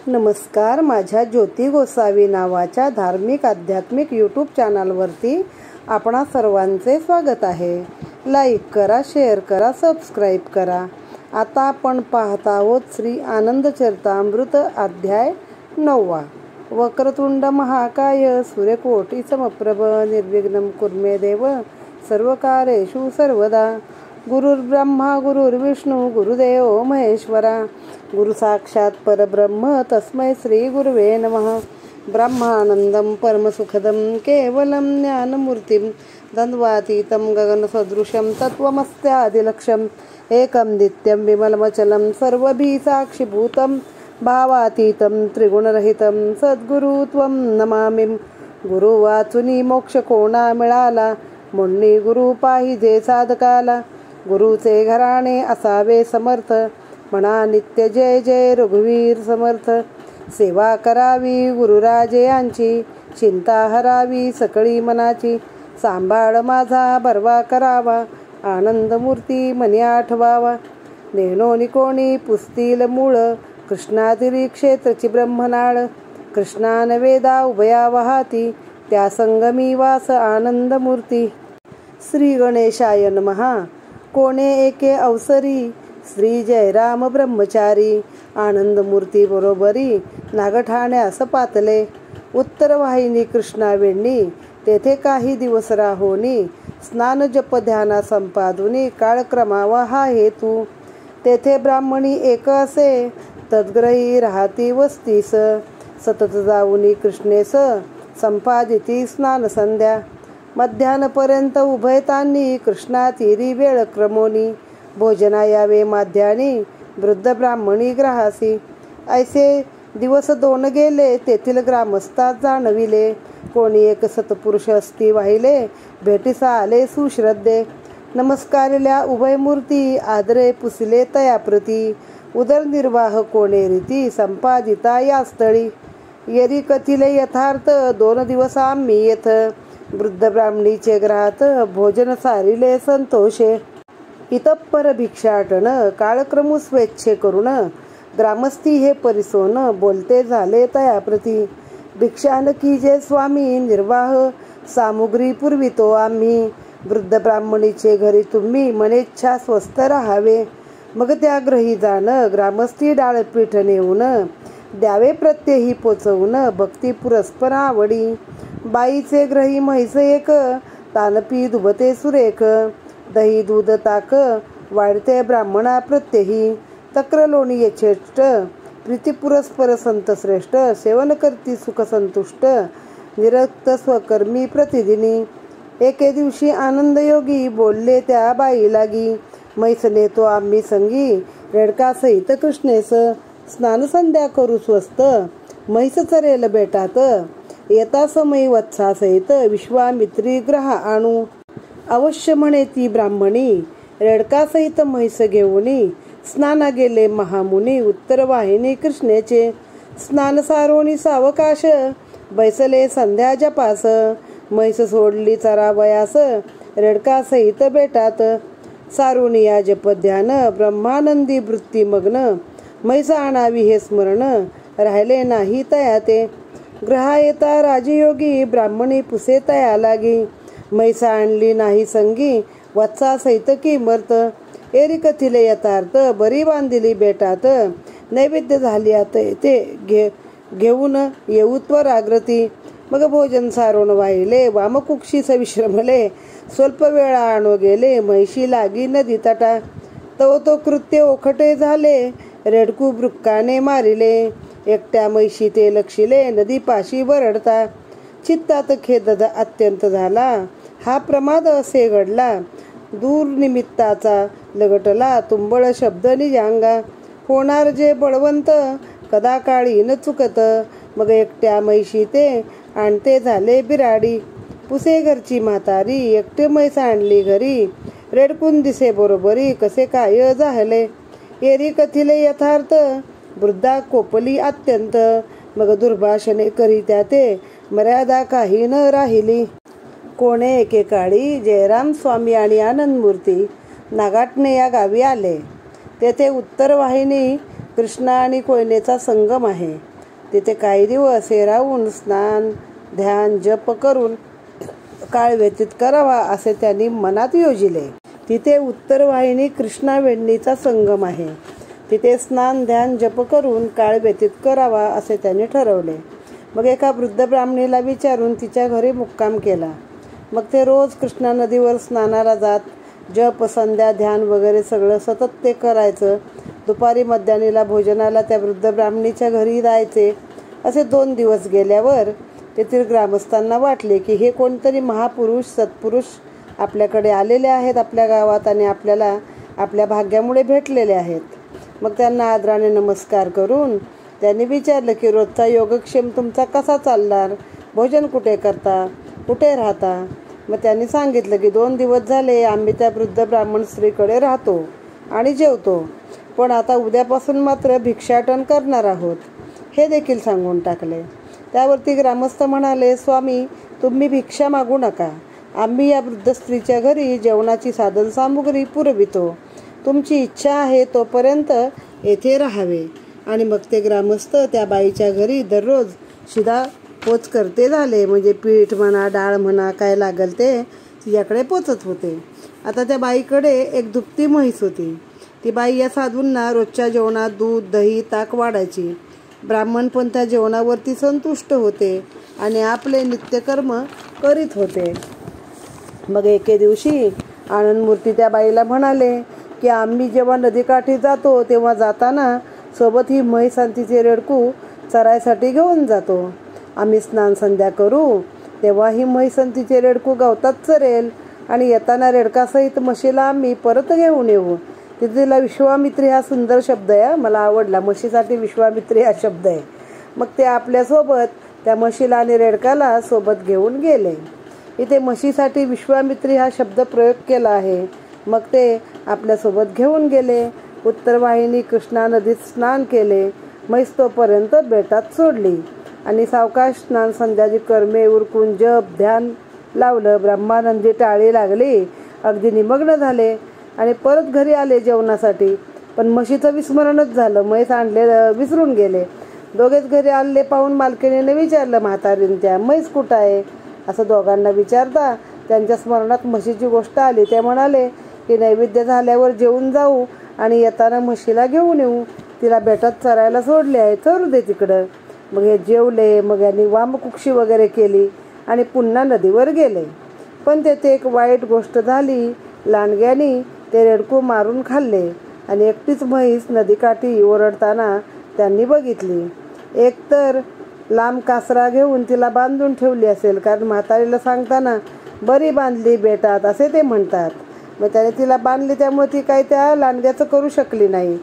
नमस्कार. माझ्या ज्योती गोसावी नावाच्या धार्मिक आध्यात्मिक यूट्यूब चॅनलवरती आपणा सर्वांचे स्वागत आहे. लाईक करा, शेअर करा, सबस्क्राईब करा. आता आपण पाहत आहोत श्री आनंद चरितामृत अध्याय 9. वक्रतुंड महाकाय सूर्यकोटी समप्रभ निर्विघ्नं कुर्मे देव सर्वकार्येषु सर्वदा. गुरुर्ब्रह्मा गुरुर्विष्णू गुरुदेव महेश्वरा. गुरु साक्षात परब्रह्म तस्मै श्री गुरुवे नमः. ब्रह्मानंदं परमसुखदं केवलं ज्ञानमूर्तिं द्वन्द्वातीतं गगनसदृशं तत्त्वमस्यादिलक्ष्यम् एकं नित्यं विमलमचलं सर्वभिः साक्षिभूतं भावातीतं त्रिगुणरहितं सद्गुरु त्वं नमामि. गुरु वाचुनी मोक्ष कोणा मिळाला, मुन्नी गुरु पाहिजे साधकाला. गुरुचे घराणे असावे समर्थ, म्हणा नित्य जय जय रघुवीर समर्थ. सेवा करावी गुरुराजे यांची, चिंता हरावी सकळी मनाची. सांभाळ माझा बरवा करावा, आनंदमूर्ती मनी आठवावा. नेणो निकोणी पुसतील मूळ, कृष्णातिरी क्षेत्रची ब्रह्मनाळ. कृष्णान वेदा उभया वाहाती, त्या संगमी वास आनंदमूर्ती. श्री गणेशाय नमः. कोणे एके अवसरी, श्री जयराम ब्रह्मचारी. आनंदमूर्ती बरोबरी नागठाण्यास पातले. उत्तर वाहिनी कृष्णावेणी, तेथे काही दिवस राहोनी. स्नान जप ध्याना संपादुनी, काळक्रमावा हा हेतू. तेथे ब्राह्मणी एक असे, तद्ग्रही राहती वस्तीस. सतत जाऊनी कृष्णेस, संपादिती स्नान संध्या. मध्यानपर्यंत उभयतांनी, कृष्णातीरी वेळ क्रमोनी. भोजना यावे माध्यानी, वृद्ध ब्राह्मणी ग्राहासी. ऐसे दिवस दोन गेले, तेथील ग्रामस्था जाणविले. कोणी एक सत्पुरुष असती वाहिले, भेटीसा आले सुश्रद्धे. नमस्कारिल्या उभयमूर्ती, आदरे पुसले तयाप्रती. उदरनिर्वाह कोणे रीती, संपादिता या स्थळी. यरी कथिले यथार्थ, 2 दिवस आम्ही येथ. वृद्ध ब्राह्मणीचे ग्राहात, भोजन सारिले संतोषे. इतपर भिक्षाटन, काळक्रमू स्वेच्छे करून. ग्रामस्थी हे परिसोन, बोलते झाले तयाप्रती. भिक्षान कीजे स्वामी, निर्वाह सामुग्री पुरवितो आम्ही. वृद्ध ब्राह्मणीचे घरी तुम्ही, मनेच्छा स्वस्थ राहावे. मग त्या ग्रही जाण, ग्रामस्थी डाळपीठ नेऊन. द्यावे प्रत्यही पोचवून, भक्ती पुरस्पर आवडी. बाईचे ग्रही म्हैस एक, तानपी दुभते सुरेख. दही दूध ताक वाढते ब्राह्मणा प्रत्यही. तक्र लोणी यथेष्ट, प्रीती पुरस्पर संत श्रेष्ठ. सेवन करती सुख संतुष्ट, निरक्त स्वकर्मी प्रतिदिनी. एके दिवशी आनंदयोगी, बोलले त्या बाई लागी. म्हैस नेतो आम्ही संगी, रेडका सहित कृष्णेस. स्नान संध्या करू स्वस्त, म्हैस चरेल बेटात. येता समयी वत्सा सहित, विश्वामित्री ग्रह आणू. अवश्य म्हणे ती ब्राह्मणी, रेडका सहित म्हैस घेऊनी. स्नाना गेले महामुनी, उत्तर वाहिनी कृष्णेचे. स्नान सारोणी सावकाश, बैसले संध्या जपास. म्हैस सोडली चरावयास, रेडका सहित बेटात. सारुनिया जपध्यान, ब्रह्मानंदी वृत्ती मग्न. म्हैस आणावी हे स्मरण, राहिले नाही तया ते. ग्रहा येता राजयोगी, ब्राह्मणी पुसे तया लागी. म्हैस आणली नाही संगी, वत्सा सहित किमर्त. एरी कथिले यथार्थ, बरी बांधिली बेटात. नैवेद्य झाली आता ते घेऊन येऊ त्वराग्रती. मग भोजन सारोण वाहिले, वामकुक्षीस विश्रमले. स्वल्प वेळा आणो गेले, म्हैशी लागी नदी तटा. तव तो कृत्य ओखटे झाले, रेडकू वृक्काने मारिले. एकट्या म्हैशी ते लक्षिले, नदी पाशी वरडता. चित्तात खेद अत्यंत झाला, हा प्रमाद असे घडला. दूर निमित्ताचा लगटला, तुंबळ शब्द निजांगा. होणार जे बळवंत, कदा काळी न चुकत. मग एकट्या म्हैशी ते आणते झाले बिराडी. पुसे घरची म्हातारी, एकटे म्हैस आणली घरी. रेडकून दिसे बरोबरी, कसे काय झाले. एरी कथिले यथार्थ, वृद्धा कोपली अत्यंत. मग दुर्भाषणे करीत्या ते, मर्यादा काही न राहिली. कोणे एकेकाळी जयराम स्वामी आणि आनंदमूर्ती नागाटणे या गावी आले. तेथे उत्तर वाहिनी कृष्णा आणि कोयनेचा संगम आहे. तिथे काही दिवस हे राहून स्नान ध्यान जप करून काळ व्यतीत करावा असे त्यांनी मनात योजिले. तिथे उत्तरवाहिनी कृष्णा वेण्णीचा संगम आहे. तिथे स्नान ध्यान जप करून काळ व्यतीत करावा असे त्यांनी ठरवले. मग एका वृद्ध ब्राह्मणीला विचारून तिच्या घरी मुक्काम केला. मग ते रोज कृष्णा नदीवर स्नानाला जात. जप संध्या ध्यान वगैरे सगळं सतत ते करायचं. दुपारी मध्यान्हीला भोजनाला त्या वृद्ध ब्राह्मणीच्या घरी जायचे. असे 2 दिवस गेल्यावर तेथील ग्रामस्थांना वाटले की हे कोणतरी महापुरुष सत्पुरुष आपल्याकडे आलेले आहेत आपल्या गावात आणि आपल्याला आपल्या भाग्यामुळे भेटलेले आहेत. मग त्यांना आदराने नमस्कार करून त्यांनी विचारलं की रोजचा योगक्षेम तुमचा कसा चालणार, भोजन कुठे करता, कुठे राहता. मग त्यांनी सांगितलं की 2 दिवस झाले आम्ही त्या वृद्ध ब्राह्मण स्त्रीकडे राहतो आणि जेवतो, पण आता उद्यापासून मात्र भिक्षाटन करणार आहोत हे देखील सांगून टाकले. त्यावरती ग्रामस्थ म्हणाले, स्वामी तुम्ही भिक्षा मागू नका, आम्ही या वृद्ध स्त्रीच्या घरी जेवणाची साधनसामुग्री पुरवितो, तुमची इच्छा आहे तोपर्यंत येथे राहावे. आणि मग ते ग्रामस्थ त्या बाईच्या घरी दररोज शिदा पोच करते झाले. म्हणजे पीठ म्हणा डाळ म्हणा काय लागल ते तिच्याकडे पोचत होते. आता त्या बाईकडे एक दुभती म्हैस होती. ती बाई या साधूंना रोजच्या जेवणात दूध दही ताक वाढायची. ब्राह्मण पण त्या जेवणावरती संतुष्ट होते आणि आपले नित्यकर्म करीत होते. मग एके दिवशी आनंदमूर्ती त्या बाईला म्हणाले की आम्ही जेव्हा नदीकाठी जातो तेव्हा जाताना सोबत ही म्हैस आणि तिचे रेडकू चरायसाठी घेऊन जातो. आम्ही स्नान संध्या करू तेव्हा ही म्हैस आणि तिचे रेडकू गवतात चरेल आणि येताना रेडकासहित म्हशीला आम्ही परत घेऊन येऊ. तिला विश्वामित्री हा सुंदर शब्द आहे, मला आवडला. म्हशीसाठी विश्वामित्री हा शब्द आहे. मग ते आपल्यासोबत त्या म्हशीला आणि रेडकाला सोबत घेऊन गेले. इथे म्हशीसाठी विश्वामित्री हा शब्द प्रयोग केला आहे. मग ते आपल्यासोबत घेऊन गेले. उत्तरवाहिनी कृष्णा नदीत स्नान केले. म्हैस तोपर्यंत बेटात सोडली आणि सावकाश स्नान संध्याची कर्मे उरकून जप ध्यान लावलं. ब्रह्मानंदी टाळी लागली, अगदी निमग्न झाले आणि परत घरी आले जेवणासाठी. पण म्हशीचं विस्मरणच झालं, म्हैस आणले विसरून गेले. दोघेच घरी आले पाहून मालकिणीने विचारलं म्हातारीने त्या म्हैस कुठं आहे असं दोघांना विचारता त्यांच्या स्मरणात म्हशीची गोष्ट आली. ते म्हणाले की नैवेद्य झाल्यावर जेवून जाऊ आणि येताना म्हशीला घेऊन येऊ, तिला बेटात चरायला सोडले आहे, चरू दे तिकडं. मग हे जेवले. मग यांनी वामकुक्षी वगैरे केली आणि पुन्हा नदीवर गेले. पण तेथे एक वाईट गोष्ट झाली. लांडग्यानी ते रेडकू मारून खाल्ले आणि एकटीच म्हैस नदीकाठी ओरडताना त्यांनी बघितली. एकतर लांब कासरा घेऊन तिला बांधून ठेवली असेल, कारण म्हातारीला सांगताना बरी बांधली बेटात असे ते म्हणतात. मग त्याने तिला बांधली त्यामुळे ती काही त्या लांडग्याचं करू शकली नाही.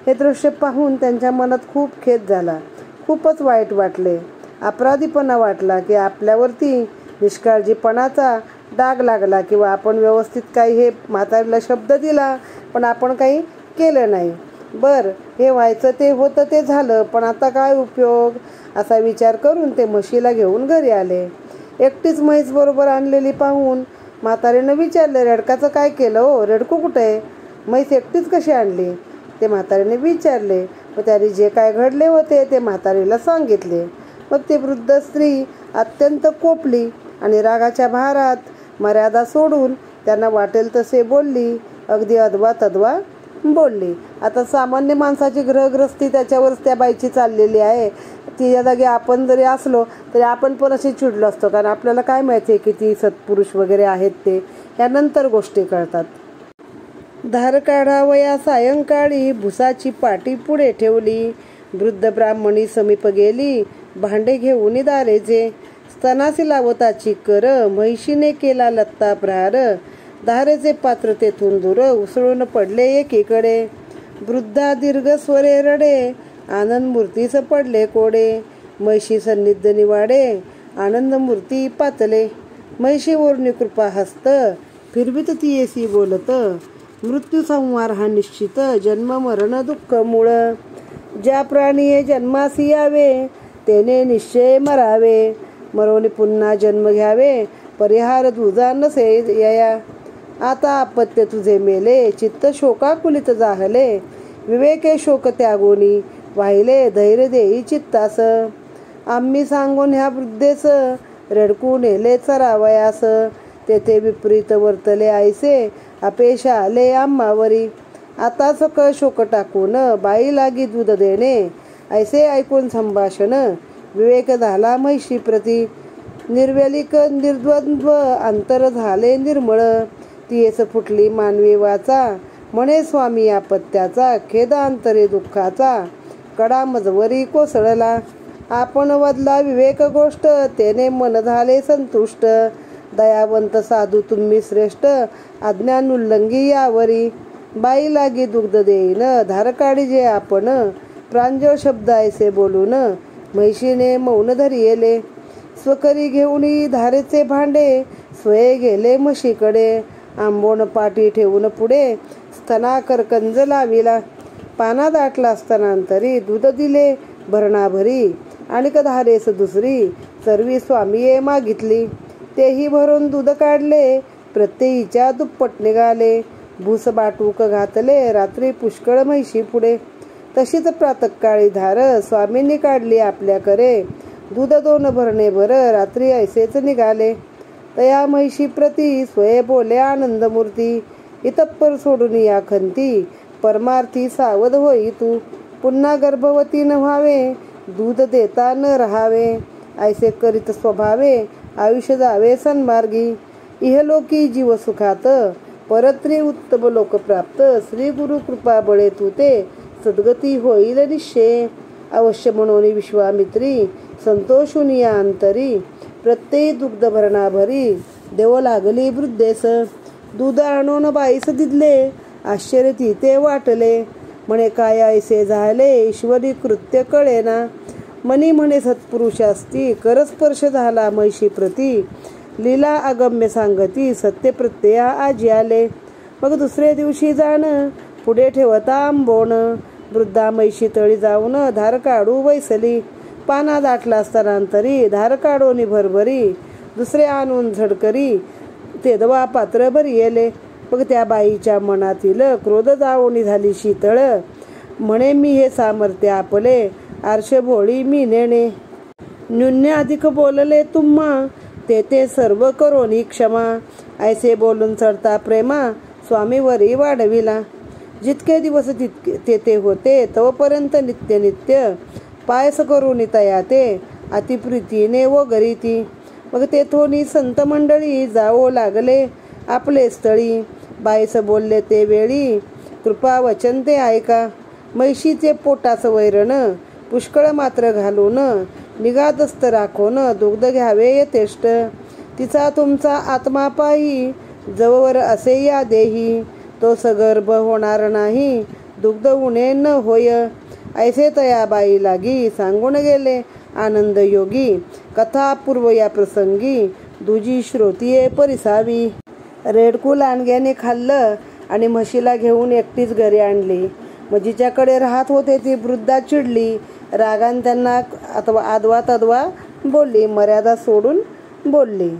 हे दृश्य पाहून त्यांच्या मनात खूप खेद झाला, खूपच वाईट वाटले. अपराधीपणा वाटला की आपल्यावरती निष्काळजीपणाचा डाग लागला किंवा आपण व्यवस्थित काही हे म्हातारीला शब्द दिला पण आपण काही केलं नाही. बरं हे व्हायचं ते होतं ते झालं, पण आता काय उपयोग असा विचार करून ते म्हशीला घेऊन घरी आले. एकटीच म्हैस बरोबर आणलेली पाहून म्हातारीनं विचारले रेडकाचं काय केलं हो, रेडकू कुठे आहे, म्हैस एकटीच कशी आणली ते म्हातारीने विचारले. व त्याने जे काय घडले होते ते म्हातारीला सांगितले. मग ती वृद्ध स्त्री अत्यंत कोपली आणि रागाच्या भारात मर्यादा सोडून त्यांना वाटेल तसे बोलली, अगदी अदवा तदवा बोलली. आता सामान्य माणसाची ग्रहग्रस्ती त्याच्यावरच त्या बाईची चाललेली आहे. तिच्या जागी आपण जरी असलो तरी आपण पण असे चिडलो असतो, कारण आपल्याला काय माहिती आहे किती सत्पुरुष वगैरे आहेत ते यानंतर गोष्टी कळतात. धार काढावया सायंकाळी भुसाची पाटी पुढे ठेवली. वृद्ध ब्राह्मणी समीप गेली, भांडे घेऊन दारेचे स्तनासी लावताची कर. म्हैशीने केला लत्ता प्रहार, धारेचे पात्र तेथून दूर उसळून पडले एकीकडे. वृद्धा दीर्घ स्वरे रडे, आनंदमूर्तीस पडले कोडे. म्हैशी सन्निध निवाडे, आनंदमूर्ती पातले. म्हैशीवरून कृपा हस्त, फिरवित ती येसी बोलत. मृत्यू संहार हा निश्चित, जन्म मरण दुःख मूळ. ज्या प्राणीये जन्मासी यावे, तेने निश्चय मरावे. मरोनी पुन्हा जन्म घ्यावे, परिहार तुझा नसे यया. आता अपत्य तुझे मेले, चित्त शोकाकुलित जाहले. विवेके शोक त्यागोनी, वाहिले धैर्य देई चित्तास. आम्ही सांगून ह्या वृद्धेस रडकू नेले चरावयास. तेथे विपरीत वर्तले ऐसे अपेशा आले आम्हावरी. आता सकळ शोक टाकून बाई लागी दूध देणे. ऐसे ऐकून संभाषण विवेक झाला म्हैशी प्रती. निर्व्यलिक निर्द्वंद्व अंतर झाले निर्मळ. तीयस फुटली मानवी वाचा म्हणे स्वामी आपत्याचा. खेदांतरी दुःखाचा कडा मजवरी कोसळला. आपण वदला विवेक गोष्ट तेने मन झाले संतुष्ट. दयावंत साधू तुम्ही श्रेष्ठ अज्ञान उल्लंघी यावरी. बाई लागी दुग्ध देईन धार काढीजे आपण. प्रांजळ शब्द ऐसे बोलून म्हैशीने मौन धरियेले. स्वकरी घेऊन धारेचे भांडे स्वये गेले म्हशीकडे. आंबोण पाठी ठेवून पुढे स्तनाकर कंज लाविला. पाना दाटला स्तनांतरी दूध दिले भरणाभरी. आणिक धारेस दुसरी सर्वी स्वामीये मागितली. तेही भरून दूध काढले प्रत्येकीच्या दुप्पट निघाले. भूस बाटूक घातले रात्री पुष्कळ म्हैशी पुढे. तशीच प्रातःकाळी धार स्वामींनी काढली आपल्याकडे. दूध 2 भरणे भर रात्री ऐसेच निघाले. तया म्हैशी प्रती स्वये बोले आनंदमूर्ती. इतप्पर सोडून या खंती परमार्थी सावध होई तू. पुन्हा गर्भवती न व्हावे दूध देता न राहावे. ऐसे करीत स्वभावे आयुष्य जावे सन्मार्गी. इहलोकी जीव सुखात परत्री उत्तम लोक प्राप्त. श्री गुरु कृपा बळे तू ते सद्गती होईल निश्चय. अवश्य म्हणून विश्वामित्री संतोषून या अंतरी. प्रत्येक दुग्ध भरणा भरी देव लागली वृद्धेस. दूध आणून बाईस दिदले आश्चर्य तिथे वाटले. म्हणे काय ऐसे झाले ईश्वरी कृत्य कळेना. मनी म्हणे सत्पुरुष असती करस्पर्श झाला म्हैशी प्रती. लीला अगम्य सांगती सत्य प्रत्यया आजी आले. मग दुसरे दिवशी जाण पुढे ठेवता आंबोण. वृद्धा म्हैशी तळी जाऊन धार काढू बैसली. पाना दाटला स्तनांतरी धार काढोनी भरभरी. दुसरे आणून झडकरी तेदवा पात्र भरियेले. मग त्या बाईच्या मनातील क्रोध जावणी झाली शीतळ. म्हणे मी हे सामर्थ्य आपले आर्ष भोळी मी नेणे. न्यून्य अधिक बोलले तुम्हा तेथे सर्व करोनी क्षमा. ऐसे बोलून चढता प्रेमा स्वामीवरी वाढविला. जितके दिवस तितके तेथे होते तवपर्यंत नित्य नित्य पायस करून तया ते अतिप्रीतीने व गरीती. मग तेथोनी संत मंडळी जावो लागले आपले स्थळी. बाईस बोलले ते वेळी कृपा वचन ते ऐका. म्हैशीचे पोटास वैरण पुष्कळ मात्र घालून निगादस्त राखून दुग्ध घ्यावे यथेष्ट. तिचा तुमचा आत्मा पाही जवळ असे या देही. तो सगर्भ होणार नाही दुग्ध उणे न होय. ऐसे तया बाई लागी सांगून गेले आनंद योगी. कथा पूर्व या प्रसंगी दुजी श्रोतीये परिसावी. रेडकू लांडग्याने खाल्लं आणि म्हशीला घेऊन एकटीच घरी आणली. मग जिच्याकडे राहत होते ती वृद्धा चिडली. रागान त्यांना आदवा तदवा बोलली. मर्यादा सोडून बोलली.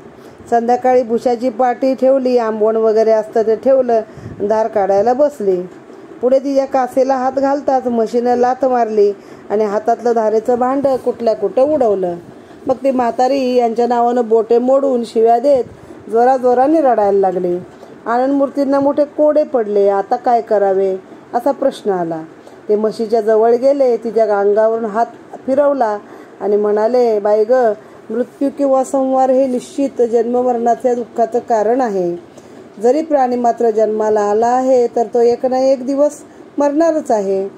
संध्याकाळी भुशाची पाटी ठेवली. आंबवण वगैरे असतं ते ठेवलं. धार काढायला बसली. पुढे तिच्या कासेला हात घालताच म्हशीनं लाथ मारली आणि हातातलं धारेचं भांड कुठल्या कुठं उडवलं. मग ती म्हातारी यांच्या नावानं बोटे मोडून शिव्या देत जोराजोराने रडायला लागली. आनंदमूर्तींना मोठे कोडे पडले. आता काय करावे असा प्रश्न आला. ते म्हशीच्या जवळ गेले. तिच्या अंगावरून हात फिरवला आणि म्हणाले, बाई ग, मृत्यू किंवा संवार हे निश्चित जन्ममरणाच्या दुःखाचं कारण आहे. जरी प्राणी मात्र जन्माला आला आहे तर तो एक ना एक दिवस मरणारच आहे.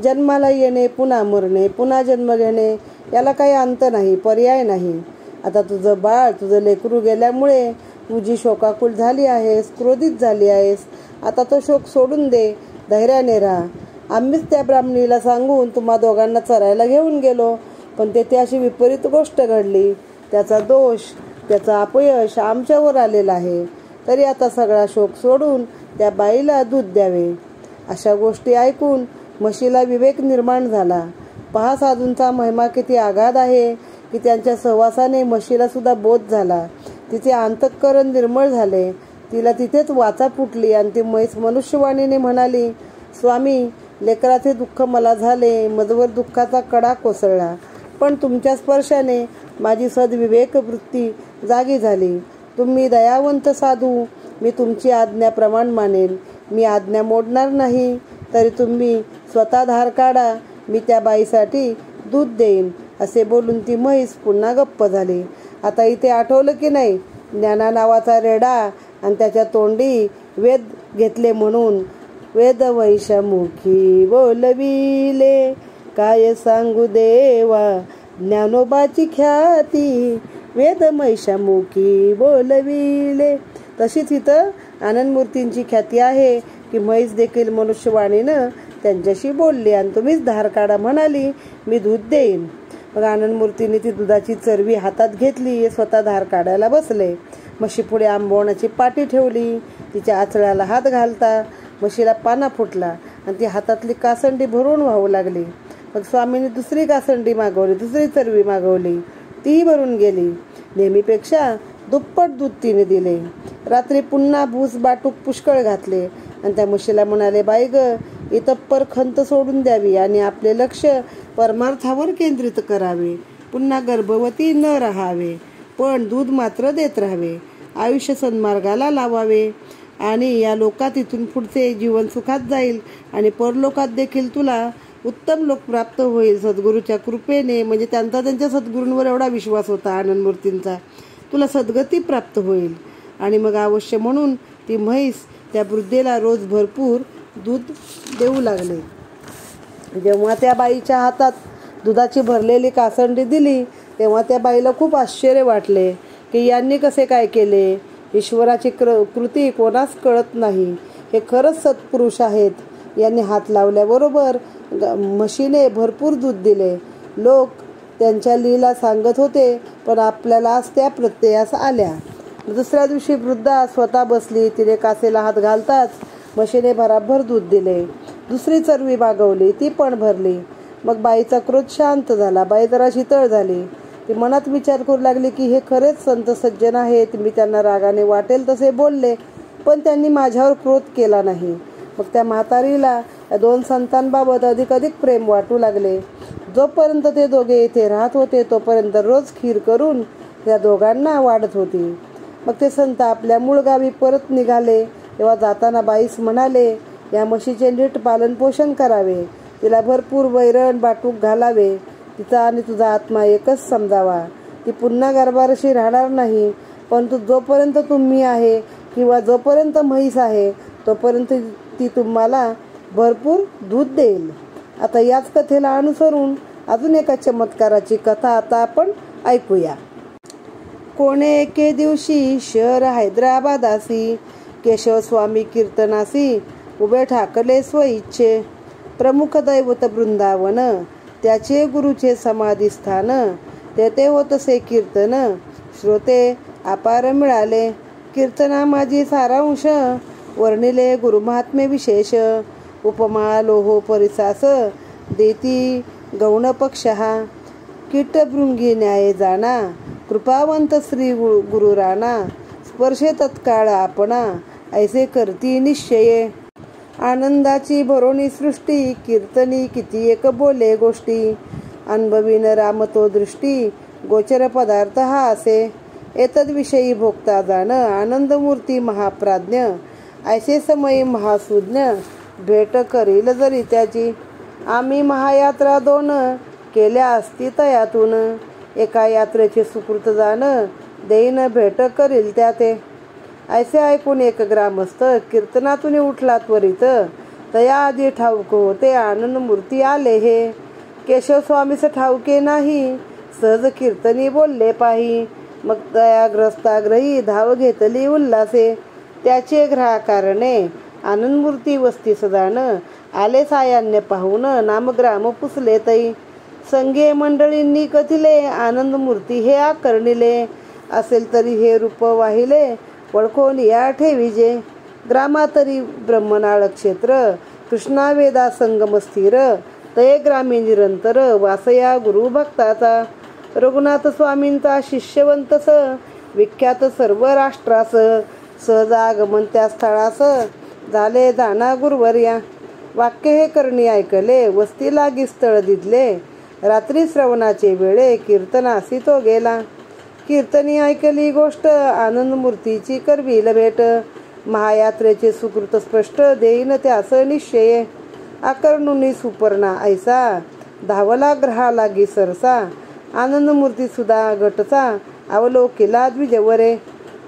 जन्माला येणे, पुन्हा मरणे, पुन्हा जन्म घेणे याला काही अंत नाही, पर्याय नाही. आता तुझं बाळ, तुझं लेकरू गेल्यामुळे तुझी शोकाकुल झाली आहेस, क्रोधित झाली आहेस. आता तो शोक सोडून दे, धैर्याने राहा. आम्हीच त्या ब्राह्मणीला सांगून तुम्हा दोघांना चरायला घेऊन गेलो, पण तेथे अशी विपरीत गोष्ट घडली. त्याचा दोष, त्याचा अपयश आमच्यावर आलेला आहे. तरी आता सगळा शोक सोडून त्या बाईला दूध द्यावे. अशा गोष्टी ऐकून म्हशीला विवेक निर्माण झाला. पहा साधूंचा महिमा किती आगाध आहे की त्यांच्या सहवासाने म्हशीला सुद्धा बोध झाला. तिचे अंतःकरण निर्मळ झाले. तिला तिथेच वाचा फुटली आणि ती म्हैस मनुष्यवाणीने म्हणाली, स्वामी, लेकराचे दुःख मला झाले, मजवर दुःखाचा कडा कोसळला. पण तुमच्या स्पर्शाने माझी सद्विवेक वृत्ती जागी झाली. तुम्ही दयावंत साधू, मी तुमची आज्ञा प्रमाण मानेल. मी आज्ञा मोडणार नाही. तरी तुम्ही स्वतः धार काढा, मी त्या बाईसाठी दूध देईन. असे बोलून ती म्हैस पुन्हा गप्प झाली. आता इथे आठवलं की नाही ज्ञाना नावाचा रेडा आणि त्याच्या तोंडी वेद घेतले म्हणून. वेद वैशामुखी बोलविले, काय सांगू देवा ज्ञानोबाची ख्याती. वेद मैशामुखी बोलविले. तशीच इथं आनंदमूर्तींची ख्याती आहे की म्हैस देखील मनुष्यवाणीनं त्यांच्याशी बोलली आणि तुम्हीच धार काढा म्हणाली, मी दूध देईन. मग आनंदमूर्तींनी ती दुधाची चरवी हातात घेतली, स्वतः धार काढायला बसले. म्हशीपुढे आंबवण्याची पाटी ठेवली. तिच्या आचळाला हात घालता म्हशीला पाना फुटला आणि ती हातातली कासंडी भरून वाहू लागली. मग स्वामींनी दुसरी कासंडी मागवली, दुसरी चरवी मागवली, तीही भरून गेली. नेहमीपेक्षा दुप्पट दूध तिने दिले. रात्री पुन्हा भूस बाटूक पुष्कळ घातले आणि त्या म्हशीला म्हणाले, बाई ग, इतप्पर खंत सोडून द्यावी आणि आपले लक्ष परमार्थावर केंद्रित करावे. पुन्हा गर्भवती न राहावे, पण दूध मात्र देत राहावे. आयुष्य सन्मार्गाला लावावे आणि या लोकात इथून पुढचे जीवन सुखात जाईल आणि परलोकात देखील तुला उत्तम लोक प्राप्त होईल सद्गुरूच्या कृपेने. म्हणजे त्यांच्या सद्गुरूंवर एवढा विश्वास होता आनंदमूर्तींचा. तुला सद्गती प्राप्त होईल. आणि मग अवश्य म्हणून ती म्हैस त्या वृद्धेला रोज भरपूर दूध देऊ लागले. जेव्हा त्या बाईच्या हातात दुधाची भरलेली कासंडी दिली तेव्हा त्या बाईला खूप आश्चर्य वाटले की यांनी कसे काय केले. ईश्वराची कृती कोणास कळत नाही. हे खरंच सत्पुरुष आहेत. यांनी हात लावल्याबरोबर म्हशीने भरपूर दूध दिले. लोक त्यांच्या लीला सांगत होते, पण आपल्यालाच त्या प्रत्ययास आल्या. दुसऱ्या दिवशी वृद्धा स्वतः बसली. तिने कासेला हात घालताच म्हशीने भराभर दूध दिले. दुसरी चरवी मागवली, ती पण भरली. मग बाईचा क्रोध शांत झाला. बाई जरा शीतळ झाली. ती मनात विचार करू लागली की हे खरेच संत सज्जन आहेत. मी त्यांना रागाने वाटेल तसे बोलले, पण त्यांनी माझ्यावर क्रोध केला नाही. मग त्या म्हातारीला या दोन संतांबाबत अधिक प्रेम वाटू लागले. जोपर्यंत ते दोघे इथे राहत होते तोपर्यंत रोज खीर करून त्या दोघांना वाढत होती. मग ते संत आपल्या मूळ गावी परत निघाले. तेव्हा जाताना बाईस म्हणाले, या म्हशीचे नीट पालन पोषण करावे. तिला भरपूर वैरण बाटूक घालावे. तिचा आणि तुझा आत्मा एकच समजावा. ती पुन्हा गर्भारशी राहणार नाही. परंतु जोपर्यंत तुम्ही आहे किंवा जोपर्यंत म्हैस आहे तोपर्यंत ती तुम्हाला भरपूर दूध देईल. आता याच कथेला अनुसरून अजून एका चमत्काराची कथा आता आपण ऐकूया. कोणे एके दिवशी शहर हैदराबादासी केशव स्वामी कीर्तनासी उभे ठाकले स्वइच्छे. प्रमुख दैवत वृंदावन त्याचे गुरुचे समाधिस्थान. तेथे होतसे कीर्तन श्रोते अपार मिळाले. कीर्तना माझी सारांश वर्णिले गुरुमहात्म्य विशेष. उपमा लोहो परिसास देती गौण पक्षहा. कीटभृंगी न्याय जाणा कृपावंत श्री गुरुराणा. स्पर्शे तत्काळ आपणा ऐसे करती निश्चये. आनंदाची भरोणी सृष्टी कीर्तनी किती एक बोले गोष्टी. अनुभवीन राम तो दृष्टी गोचर पदार्थ हा असे. एतद्विषयी भोगता जाण आनंदमूर्ती महाप्राज्ञ. ऐसे समयी महासुज्ञ भेट करील जरी त्याची. आम्ही महायात्रा दोन केल्या असती तयातून. एका यात्रेचे सुकृत जाण देईन भेट करील त्या ते. ऐसे ऐकून एक ग्रामस्थ कीर्तनातून उठला त्वरित. तया आधी ठाऊक होते आनंदमूर्ती आले हे. केशव स्वामीस ठाऊके नाही सहज कीर्तनी बोलले पाही. मग दयाग्रस्ताग्रही धाव घेतली उल्हासे. त्याचे ग्रहाकारणे आनंदमूर्ती वस्ती सदान. आले सायान्य पाहून नामग्राम पुसले तई. संगे मंडळींनी कथिले आनंदमूर्ती हे आकर्णिले. असेल तरी हे रूप वाहिले वळखोन या ठेविजे. ग्रामातरी ब्रह्मनाळ क्षेत्र कृष्णा वेदा संगम स्थिर. तये ग्रामी निरंतर वासया गुरु भक्ताचा. रघुनाथ स्वामींचा शिष्यवंतस विख्यात सर्व राष्ट्रास. सहज आगमन त्या स्थळास झाले जाणा गुरुवर्या. वाक्य हे करणी ऐकले, वस्ती लागी स्थळ दिदले. रात्री श्रवणाचे वेळे, कीर्तनासी तो गेला. कीर्तनी ऐकली गोष्ट, आनंद मूर्तीची करविल भेट. महायात्रेचे सुकृत स्पष्ट, देईन त्यास निश्चय. आकर्णुनी सुपर्णा ऐसा, धावला ग्रहा लागी सरसा. आनंद मूर्ती सुद्धा गटचा, अवलोकिला द्विजवरे.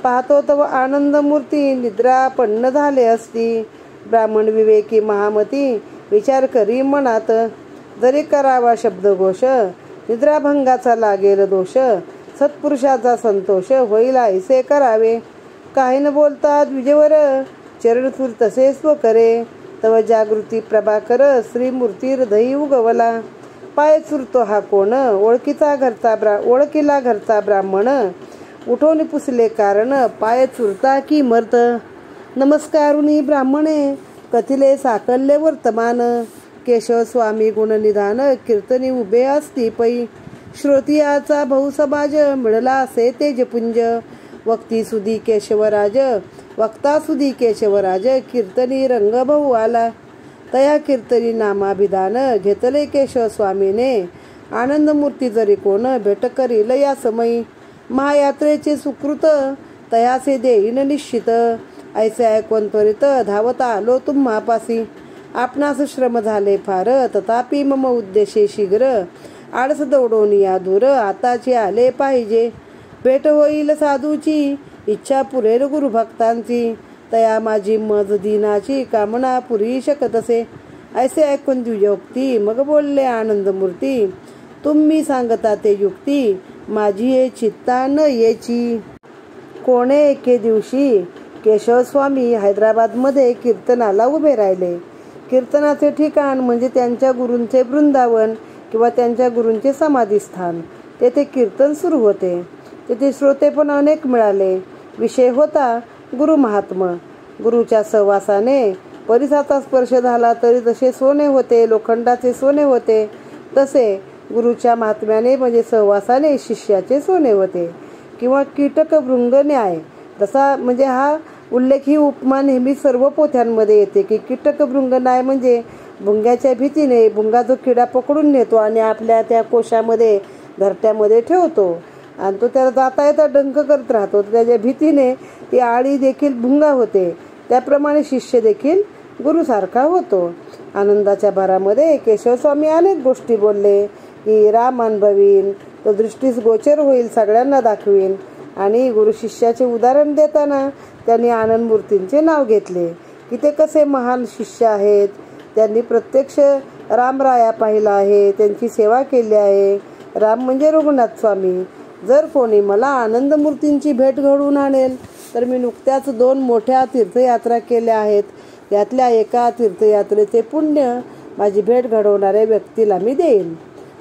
पाहतो तव आनंद मूर्ती, निद्रा पन्न झाले असती. ब्राह्मण विवेकी महामती, विचार करी मनात. जरी करावा शब्दघोष, निद्राभंगाचा लागेल दोष. सत्पुरुषाचा संतोष, होईल ऐसे करावे. काही न बोलता द्विजवर, चरणथुर तसे स्व करे. तव जागृती प्रभाकर, श्रीमूर्ती हृदयी उगवला. पाय चुरतो हा कोण, ओळखीला घरचा ब्राह्मण. उठवून पुसले कारण, पाय चुरता की मर्त. नमस्कारुनी ब्राह्मणे, कथिले साकल्य वर्तमान. केशव स्वामी गुणनिधान, कीर्तनी उभे असती पै. श्रोतियाचा बहुसमाज, मिळला असे तेजपुंज. वक्ता सुधी केशवराज, कीर्तनी रंग बहु आला. तया कीर्तनी नामाभिधान, घेतले केशव स्वामीने. आनंद मूर्ती जरी कोण, भेट करील या समयी. महायात्रेचे सुकृत, तयासे देईन निश्चित. ऐसे ऐकून त्वरित, धावता आलो तुम्हापासी. आपणास श्रम झाले फार, तथापि मम उद्देशे शीघ्र. आळस दौडून या दूर, आताचे आले पाहिजे. भेट होईल साधूची, इच्छा पुरेल गुरुभक्तांची. तया माझी मज दिनाची, कामना पुरी शकतसे. ऐसे ऐकून द्विजोक्ती, मग बोलले आनंद मूर्ती. तुम्ही सांगता ते युक्ती, माझी ये चित्ता न येची. कोणे एके दिवशी केशवस्वामी हैदराबादमध्ये कीर्तनाला उभे राहिले. कीर्तनाचे ठिकाण म्हणजे त्यांच्या गुरूंचे वृंदावन किंवा त्यांच्या गुरूंचे समाधीस्थान. तेथे कीर्तन सुरू होते. तेथे श्रोते पण अनेक मिळाले. विषय होता गुरु महात्म. गुरुच्या सहवासाने परिसाचा स्पर्श झाला तरी जसे सोने होते, लोखंडाचे सोने होते, तसे गुरुच्या महात्म्याने म्हणजे सहवासाने शिष्याचे सोने होते. किंवा कीटक भृंग न्याय, तसा म्हणजे हा उल्लेख, ही उपमा नेहमी सर्व पोथ्यांमध्ये येते की कीटक भृंग न्याय म्हणजे भुंग्याच्या भीतीने भुंगा जो किडा पकडून नेतो आणि आपल्या त्या कोशामध्ये घरट्यामध्ये ठेवतो आणि तो त्याला जाता येता डंक करत राहतो. त्याच्या भीतीने ती आळी देखील भुंगा होते. त्याप्रमाणे शिष्य देखील गुरुसारखा होतो. आनंदाच्या भरामध्ये केशवस्वामी अनेक गोष्टी बोलले की राम अनुभवीन, तो दृष्टीस गोचर होईल, सगळ्यांना दाखवीन. आणि गुरु शिष्याचे उदाहरण देताना त्यांनी आनंद मूर्तींचे नाव घेतले की ते कसे महान शिष्य आहेत. त्यांनी प्रत्यक्ष रामराया पाहिला आहे, त्यांची सेवा केली आहे. राम म्हणजे रघुनाथ स्वामी. जर कोणी मला आनंद मूर्तींची भेट घडवून आणेल तर मी नुकत्याच 2 मोठ्या तीर्थयात्रा केल्या आहेत. यातल्या एका तीर्थयात्रेचे पुण्य माझी भेट घडवणाऱ्या व्यक्तीला मी देईन.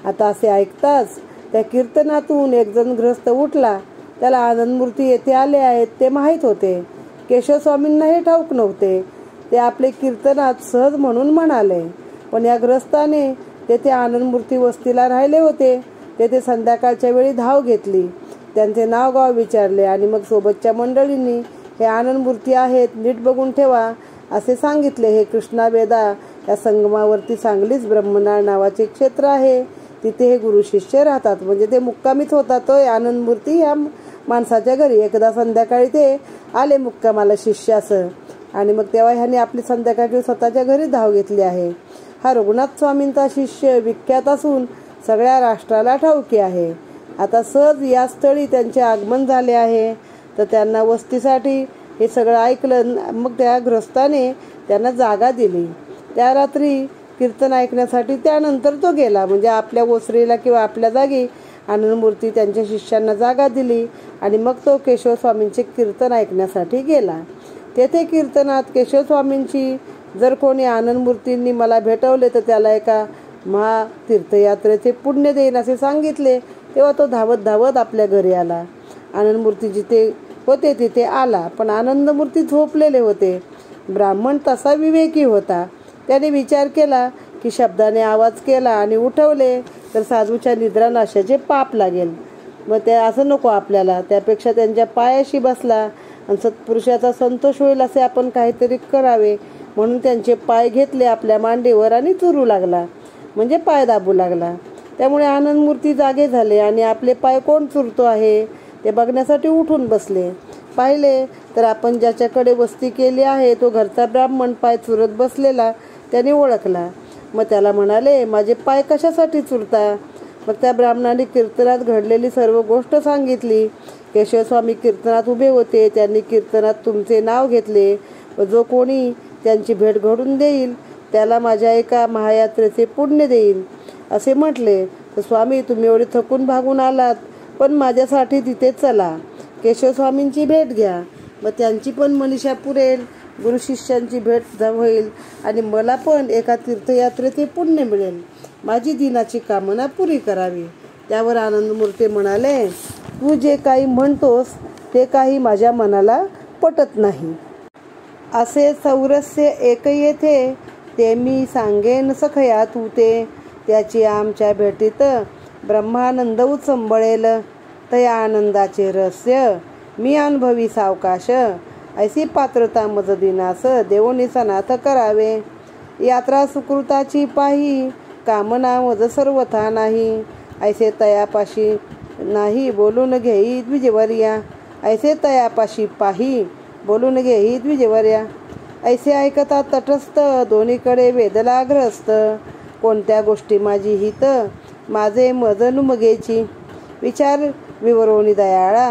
आता असे ऐकताच त्या कीर्तनातून एक जण ग्रस्त उठला. त्याला आनंद मूर्ती येथे आले आहेत ते माहीत होते. केशवस्वामींना हे ठाऊक नव्हते. ते आपले कीर्तनात सहज म्हणून म्हणाले. पण या ग्रस्ताने तेथे आनंद मूर्ती वस्तीला राहिले होते. तेथे संध्याकाळच्या वेळी धाव घेतली. त्यांचे नाव गाव विचारले आणि मग सोबतच्या मंडळींनी हे आनंद मूर्ती आहेत, नीट बघून ठेवा असे सांगितले. हे कृष्णा वेदा या संगमावरती सांगलीच ब्रह्मनाळ नावाचे क्षेत्र आहे. तिथे हे गुरु शिष्य राहतात. म्हणजे ते मुक्कामीत होतात. तो आनंद मूर्ती या माणसाच्या घरी. एकदा संध्याकाळी ते आले मुक्कामाला शिष्यासह आणि मग तेव्हा ह्यांनी आपली संध्याकाळची स्वतःच्या घरी धाव घेतली आहे. हा रघुनाथ स्वामींचा शिष्य विख्यात असून सगळ्या राष्ट्राला ठाऊकी आहे. आता सहज या स्थळी त्यांचे आगमन झाले आहे. तर त्यांना वस्तीसाठी हे सगळं ऐकलं. मग त्या ग्रस्ताने त्यांना जागा दिली. त्या रात्री कीर्तन ऐकण्यासाठी त्यानंतर तो गेला. म्हणजे आपल्या ओसरीला किंवा आपल्या जागी आनंद मूर्ती त्यांच्या शिष्यांना जागा दिली आणि मग तो केशवस्वामींचे कीर्तन ऐकण्यासाठी गेला. तेथे कीर्तनात केशवस्वामींची जर कोणी आनंद मूर्तींनी मला भेटवले तर त्याला एका महातीर्थयात्रेचे पुण्य देईन असे सांगितले. तेव्हा तो धावत धावत आपल्या घरी आला. आनंद मूर्ती जिथे होते तिथे आला. पण आनंद मूर्ती झोपलेले होते. ब्राह्मण तसा विवेकी होता. त्याने विचार केला की शब्दाने आवाज केला आणि उठवले तर साधूच्या निद्रानाशाचे पाप लागेल. मग ते असं नको आपल्याला. त्यापेक्षा त्यांच्या पायाशी बसला आणि सत्पुरुषाचा संतोष होईल असे आपण काहीतरी करावे. म्हणून त्यांचे पाय घेतले आपल्या मांडीवर आणि चुरू लागला, म्हणजे पाय दाबू लागला. त्यामुळे आनंदमूर्ती जागे झाले आणि आपले पाय कोण चुरतो आहे ते बघण्यासाठी उठून बसले. पाहिले तर आपण ज्याच्याकडे वस्ती केली आहे तो घरचा ब्राह्मण पाय चुरत बसलेला त्याने ओळखला. मग त्याला म्हणाले, माझे पाय कशासाठी चुरता? मग त्या ब्राह्मणाने कीर्तनात घडलेली सर्व गोष्ट सांगितली. केशवस्वामी कीर्तनात उभे होते. त्यांनी कीर्तनात तुमचे नाव घेतले व जो कोणी त्यांची भेट घडून देईल त्याला माझ्या एका महायात्रेचे पुण्य देईल असे म्हटले. तर स्वामी, तुम्ही एवढे थकून भागून आलात, पण माझ्यासाठी तिथे चला, केशवस्वामींची भेट घ्या. मग त्यांची पण मनीषा पुरेल, गुरु शिष्यांची भेट होईल आणि मला पण एका तीर्थयात्रेचे पुण्य मिळेल. माझी दिनाची कामना पुरी करावी. त्यावर आनंदमूर्ती म्हणाले, तू जे काही म्हणतोस ते काही माझ्या मनाला पटत नाही. असे सौरस्य एक येथे ते मी सांगेन सखया तू ते. त्याची आमच्या भेटीत ब्रह्मानंद उचंबळेल. तया आनंदाचे रहस्य मी अनुभवी सावकाश. ऐसी पात्रता मज दिनास देवोनी सनाथ करावे. यात्रा सुकृताची पाही कामना मज सर्वथा नाही. ऐसे तयापाशी नाही बोलून घेई द्विजवर्या. ऐसे तयापाशी पाही बोलून घेई द्विजवर्या. ऐसे ऐकता तटस्थ दोन्हीकडे वेदला ग्रस्त. कोणत्या गोष्टी माझी हित माझे मज नुमगेची. विचार विवरोनी दयाळा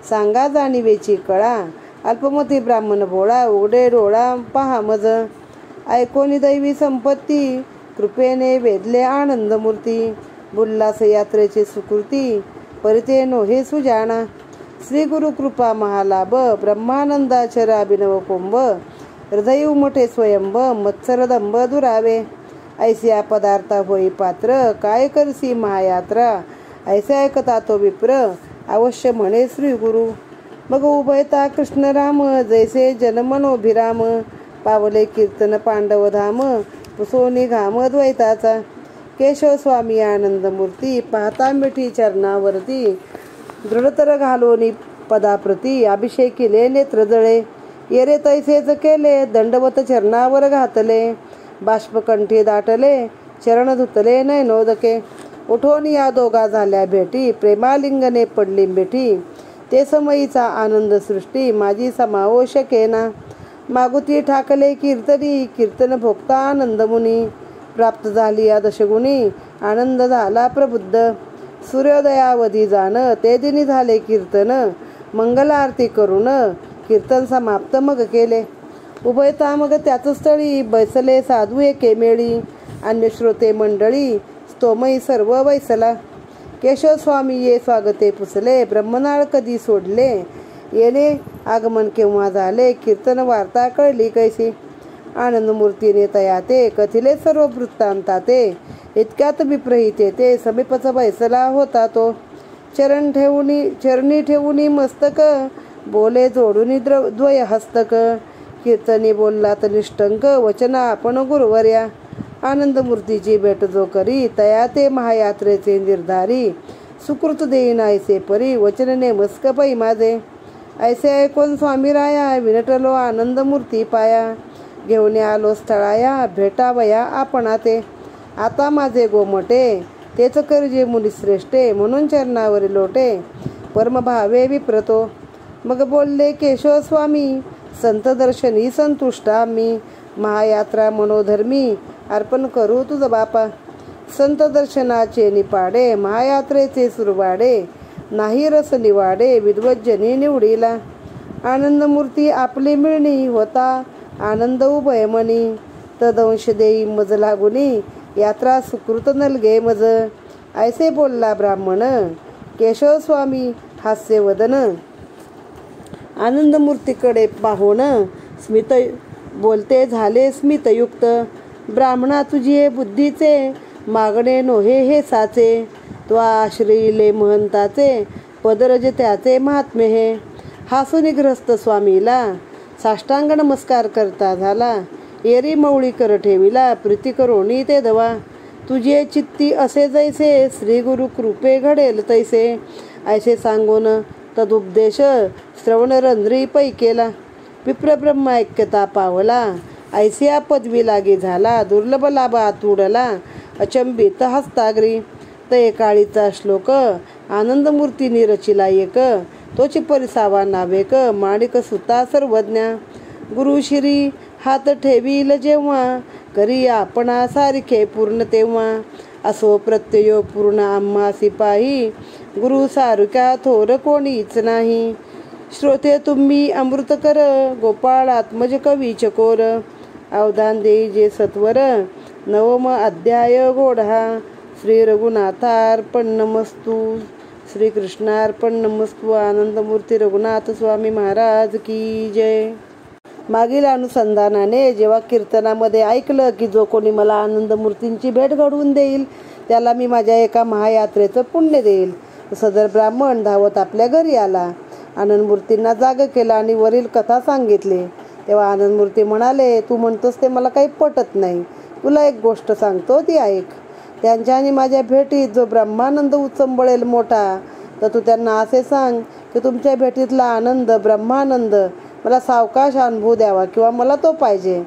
सांगा जाणीवेची कळा. अल्पमती ब्राह्मण भोळा उघडे डोळा पहा मज. ऐकोनी दैवी संपत्ती कृपेने वेधले आनंदमूर्ती. बुल्लास यात्रेची सुकृती परिते नोहे सुजाणा. श्री गुरु कृपा महालाभ ब्रह्मानंदाचर अभिनव कुंभ. हृदय उमटे स्वयंभ मत्सरदंभ दुरावे. ऐसिया पदार्थ होई पात्र काय करसी महायात्रा. ऐसे ऐकता तो विप्र अवश्य म्हणे श्री गुरु. मग उभयता कृष्ण राम जैसे जनमनोभिराम. पावले कीर्तन पांडव धाम पुसोनी घाम द्वैताचा. केशव स्वामी आनंदमूर्ती पाहता मिठी चरणावरती. दृढतर घालोनी पदाप्रती अभिषेक केले नेत्र जळे. येरे तैसेच केले दंडवत चरणावर घातले. बाष्पकंठी दाटले चरण धुतले नयनोदके. उठून या दोघा झाल्या भेटी प्रेमालिंगने पडली मिठी. ते समयीचा आनंद सृष्टी माझी समावो शकेना. मागुती ठाकले कीर्तनी कीर्तन भोगता आनंदमुनी. प्राप्त झाली या दशगुणी आनंद झाला प्रबुद्ध. सूर्योदयावधी जाण ते दिनी झाले कीर्तन. मंगल आरती करून कीर्तन समाप्त मग केले. उभयता मग त्याच स्थळी बैसले साधू एके मेळी. अन्य श्रोते मंडळी स्तोमयी सर्व बैसला. केशव स्वामी ये स्वागते पुसले ब्रह्मनाळ कधी सोडले. येणे आगमन केव्हा झाले कीर्तन वार्ता कळली कैसी. आनंदमूर्तीने तया ते कथिले सर्व वृत्तांताते. इतक्यात विप्रहित ते समीपच बैसला होता तो. चरणी ठेवूनी मस्तक बोले जोडूनी द्वय हस्तक. कीर्तनी बोललात निष्ठंक वचना आपण गुरुवर्या. आनंदमूर्तीची भेट जो करी तया ते महायात्रेचे निर्धारी. सुकृत देईन ऐसे परी वचन नेमस्क पै माझे. ऐसे ऐकून स्वामी राया विनटलो आनंदमूर्ती पाया. घेऊन आलो स्थळाया भेटावया आपणा ते. आता माझे गोमटे तेच करजे मुनिश्रेष्ठे म्हणून चरणावरी लोटे. परमभावे विप्रतो. मग बोलले केशव स्वामी संत दर्शनी संतुष्टा मी. महायात्रा मनोधर्मी अर्पण करू तुझ बापा. संत दर्शनाचे निपाडे महायात्रेचे सुरवाडे. नाही रस निवाडे विद्वज्जनी निवडीला. आनंदमूर्ती आपली मिळणी होता आनंद उभयमनी. तदंश देई मज लागुनी यात्रा सुकृत नलगे मज. ऐसे बोलला ब्राह्मण केशव स्वामी हास्यवदन. आनंदमूर्तीकडे पाहून स्मित बोलते झाले स्मितयुक्त. ब्राह्मणा तुझी बुद्धीचे मागणे नोहे हे साचे. तो आश्रयिले महंताचे पदरज त्याचे महात्म्य हे. हासून ग्रस्त स्वामीला साष्टांग नमस्कार करता झाला. एरी मवळी कर ठेविला प्रीती करोनी ते दवा. तुझे चित्ती असे जैसे श्री गुरु कृपे घडेल तैसे. ऐसे सांगून तदुपदेश श्रवणरंध्री पै केला. विप्र ब्रह्म ऐक्यता पावला ऐसिया पदवी लागे झाला, दुर्लभ लाभ आतुडला, अचंबित हस्ताग्री. ते काळीचा श्लोक आनंदमूर्तीनी रचिला एक, तोची परिसावा नावेक, माणिक सुता सर्वज्ञा. गुरुशिरी हात ठेवील जेव्हा, करी आपणा सारखे पूर्ण तेव्हा. असो प्रत्यय पूर्ण आम्हा सिपाही, गुरु सारख्या थोर कोणीच नाही. श्रोते तुम्ही अमृत कर, गोपाळ आत्मज कवी चकोर. अवधान देई जे सत्वर, नवम अध्याय गोढा. श्री रघुनाथार्पण नमस्तु. श्री कृष्णार्पण नमस्तु. आनंदमूर्ती रघुनाथ स्वामी महाराज की जय. मागील अनुसंधानाने जेव्हा कीर्तनामध्ये ऐकलं की जो कोणी मला आनंदमूर्तींची भेट घडवून देईल त्याला मी माझ्या एका महायात्रेचं पुण्य देईल. सदर ब्राह्मण धावत आपल्या घरी आला, आनंदमूर्तींना जाग केला आणि वरील कथा सांगितली. तेव्हा आनंदमूर्ती म्हणाले, तू म्हणतोस ते मला काही पटत नाही. तुला एक गोष्ट सांगतो, ती ऐक. त्यांच्या आणि माझ्या भेटीत जो ब्रह्मानंद उचंबळेल मोठा, तर तू त्यांना असे सांग की तुमच्या भेटीतला आनंद ब्रह्मानंद मला सावकाश अनुभव द्यावा किंवा मला तो पाहिजे.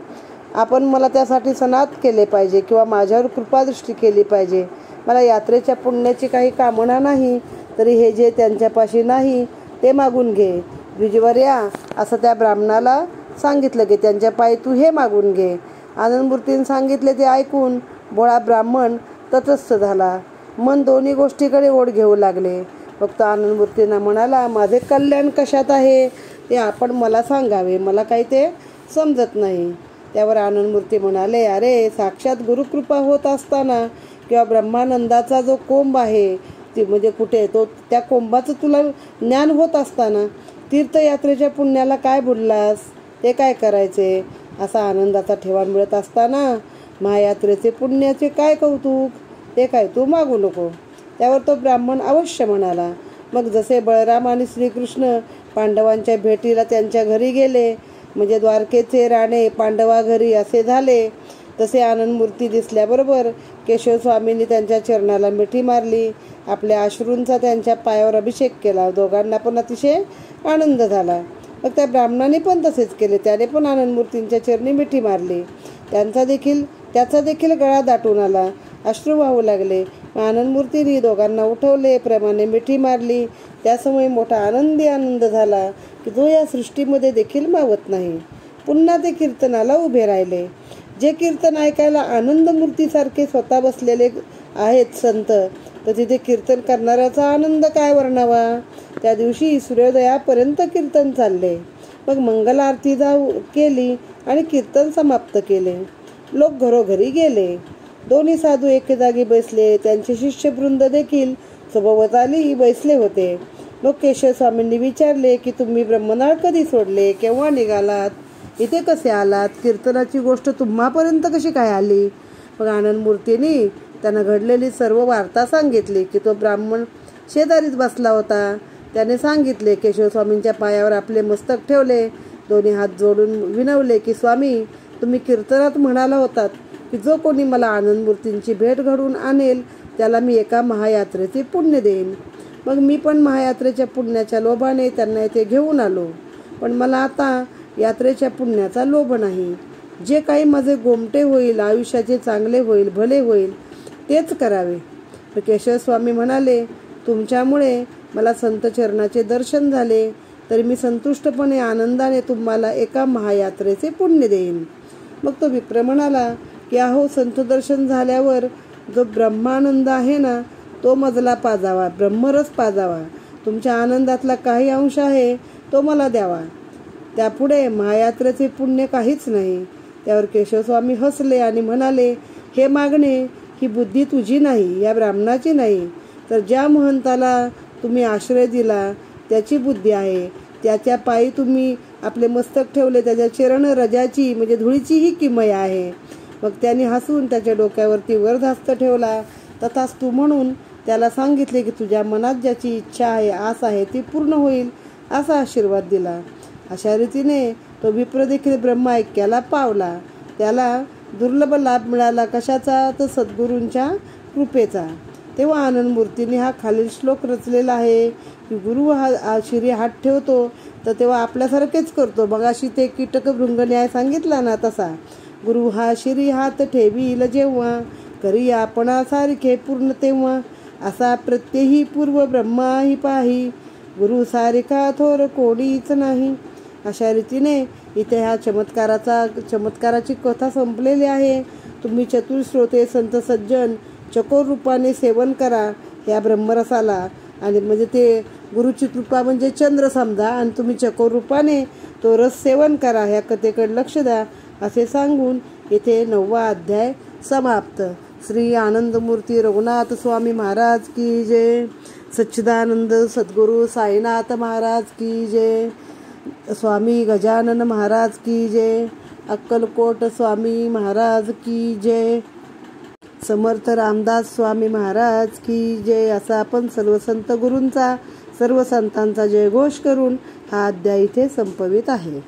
आपण मला त्यासाठी सनात केले पाहिजे किंवा माझ्यावर कृपादृष्टी केली पाहिजे. मला यात्रेच्या पुण्याची काही कामना नाही, तरी हे जे त्यांच्यापाशी नाही ते मागून घे. द्विजवर्या असं त्या ब्राह्मणाला सांगितलं की त्यांच्या पायी तू हे मागून घे. आनंदमूर्तींनी सांगितले ते ऐकून भोळा ब्राह्मण तटस्थ झाला. मन दोन्ही गोष्टीकडे ओढ घेऊ लागले. फक्त आनंदमूर्तींना म्हणाला, माझे कल्याण कशात आहे ते आपण मला सांगावे, मला काही ते समजत नाही. त्यावर आनंदमूर्ती म्हणाले, अरे साक्षात गुरुकृपा होत असताना किंवा ब्रह्मानंदाचा जो कोंब आहे ती म्हणजे कुठे तो, त्या कोंबाचं तुला ज्ञान होत असताना तीर्थयात्रेच्या पुण्याला काय बुडलास, ते काय करायचे. असा आनंदाचा ठेवा मिळत असताना महायात्रेचे पुण्याचे काय कौतुक, ते काय तू मागू नको. त्यावर तो ब्राह्मण अवश्य म्हणाला. मग जसे बळराम आणि श्रीकृष्ण पांडवांच्या भेटीला त्यांच्या घरी गेले, म्हणजे द्वारकेचे राणे पांडवा घरी असे झाले, तसे आनंदमूर्ती दिसल्याबरोबर केशवस्वामींनी त्यांच्या चरणाला मिठी मारली. आपल्या अश्रूंचा त्यांच्या पायावर अभिषेक केला. दोघांना पण अतिशय आनंद झाला. मग त्या ब्राह्मणाने पण तसेच केले. त्याने पण आनंदमूर्तींच्या चरणी मिठी मारली. त्याचा देखील गळा दाटून आला, अश्रू वाहू लागले. आनंदमूर्तींनी दोघांना उठवले, प्रेमाने मिठी मारली. त्यासमयी मोठा आनंद झाला की जो या सृष्टीमध्ये देखील मावत नाही. पुन्हा ते कीर्तनाला उभे राहिले. जे कीर्तन ऐकायला आनंदमूर्तीसारखे स्वतः बसलेले आहेत संत, तर तिथे कीर्तन करणाऱ्याचा आनंद काय वर्णावा. त्या दिवशी सूर्योदयापर्यंत कीर्तन चालले. मग मंगल आरती केली आणि कीर्तन समाप्त केले. लोक घरोघरी गेले. दोन्ही साधू एके जागी बसले. त्यांचे शिष्यवृंद देखील सभोवताली बसले होते. मग केशवस्वामींनी विचारले की तुम्ही ब्रह्मनाळ कधी सोडले, केव्हा निघालात, इथे कसे आलात, कीर्तनाची गोष्ट तुम्हापर्यंत कशी काय आली. मग आनंदमूर्तींनी त्यांना घडलेली सर्व वार्ता सांगितली की तो ब्राह्मण शेजारीच बसला होता. त्याने सांगितले. केशवस्वामींच्या पायावर आपले मस्तक ठेवले, दोन्ही हात जोडून विनवले की स्वामी, तुम्ही कीर्तनात म्हणाला होतात की जो कोणी मला आनंदमूर्तींची भेट घडवून आणेल त्याला मी एका महायात्रेचे पुण्य देईन. मग मी पण महायात्रेच्या पुण्याच्या लोभाने त्यांना येथे घेऊन आलो. पण मला आता यात्रेच्या पुण्याचा लोभ नाही. जे काही माझे गोमटे होईल, आयुष्याचे चांगले होईल, भले होईल, तेच करावे. तर केशवस्वामी म्हणाले, तुमच्यामुळे मला संत चरणाचे दर्शन झाले, तरी मी संतुष्टपणे आनंदाने तुम्हाला एका महायात्रेचे पुण्य देईन. मग तो विप्र म्हणाला की अहो, संत दर्शन झाल्यावर जो ब्रह्मानंद आहे ना, तो मजला पाजावा, ब्रह्मरस पाजावा. तुमच्या आनंदातला काही अंश आहे तो मला द्यावा. त्यापुढे महायात्रेचे पुण्य काहीच नाही. त्यावर केशवस्वामी हसले आणि म्हणाले, हे मागणे ही बुद्धी तुझी नाही, या ब्राह्मणाची नाही, तर ज्या महंताला तुम्ही आश्रय दिला त्याची बुद्धी आहे. त्याच्या पायी तुम्ही आपले मस्तक ठेवले, त्याच्या चरण रजाची म्हणजे धुळीची ही किमया आहे. मग त्यांनी हसून त्याच्या डोक्यावरती वरदहस्त ठेवला. तथास्तु म्हणून त्याला सांगितले की तुझ्या मनात ज्याची इच्छा आहे, आस आहे, ती पूर्ण होईल, असा आशीर्वाद दिला. अशा रीतीने तो विप्र देखील ब्रह्मऐक्याला पावला. त्याला दुर्लभ लाभ मिळाला. कशाचा, तर सद्गुरूंच्या कृपेचा. तेव्हा आनंद मूर्तीने हा खालील श्लोक रचलेला आहे की गुरु हा शिरी हात ठेवतो तर तेव्हा आपल्यासारखेच करतो. मगाशी ते कीटक भृंग न्याय सांगितला ना तसा. गुरु हा शिरी हात ठेवील जेव्हा करी आपणासारखे पूर्ण तेव्हा असा प्रत्यही पूर्व ब्रह्माही पाही गुरु सारिका थोर कोणीच नाही. अशा रीतीने इथे ह्या चमत्काराची कथा संपलेली आहे. तुम्ही चतुर श्रोते संत सज्जन चकोर रूपाने सेवन करा या ब्रह्मरसाला. आणि म्हणजे ते गुरुची कृपा म्हणजे चंद्र समजा आणि तुम्ही चकोर रूपाने तो रस सेवन करा. ह्या कथेकडे लक्ष द्या असे सांगून इथे 9वा अध्याय समाप्त. श्री आनंदमूर्ती रघुनाथ स्वामी महाराज की जय. सच्चिदानंद सद्गुरु साईनाथ महाराज की जय. स्वामी गजानन महाराज की जय. अक्कलकोट स्वामी महाराज की जय. समर्थ रामदास स्वामी महाराज की जय. असा आपण सर्व संत गुरूंचा सर्व संतांचा जयघोष करून हा अध्याय इथे संपवित आहे.